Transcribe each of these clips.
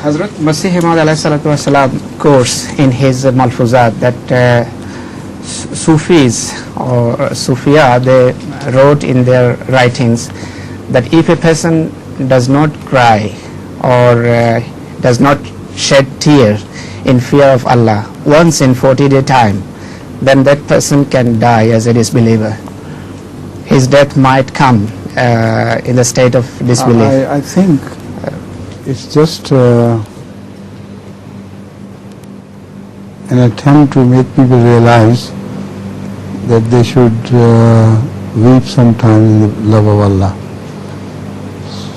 Hazrat Masih Maud alayhi salatu wasalam quotes in his Malfuzat that Sufis or Sufiya, they wrote in their writings that if a person does not cry or does not shed tear in fear of Allah once in 40-day time, then that person can die as a disbeliever. His death might come in the state of disbelief. I think it's just an attempt to make people realize that they should weep sometime in the love of Allah.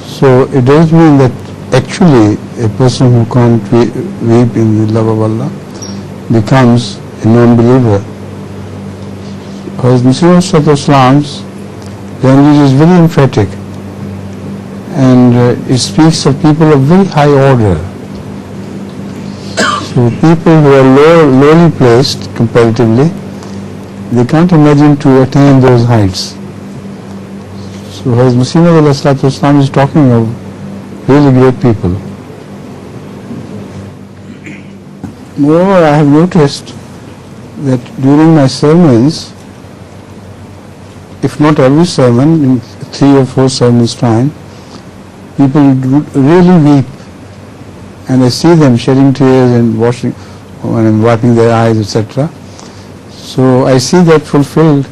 So it does mean that actually a person who can't weep in the love of Allah becomes a non-believer. Because Islam's language is very emphatic, and it speaks of people of very high order. So people who are lowly placed comparatively, they can't imagine to attain those heights. So Hazrat Islam is talking of really great people. Moreover, I have noticed that during my sermons, if not every sermon, in 3 or 4 sermons time, people really weep, and I see them shedding tears and wiping their eyes, etc. So I see that fulfilled,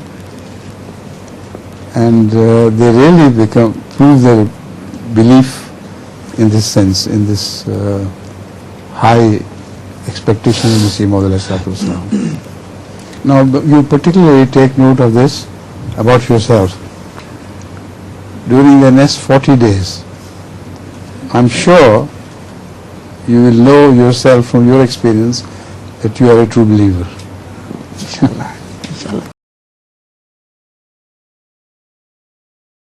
and they really prove their belief in this sense, in this high expectation of Masih Maud alayhi salatu wasalam. Now you particularly take note of this about yourself. During the next 40 days, I'm sure you will know yourself from your experience that you are a true believer. Inshallah.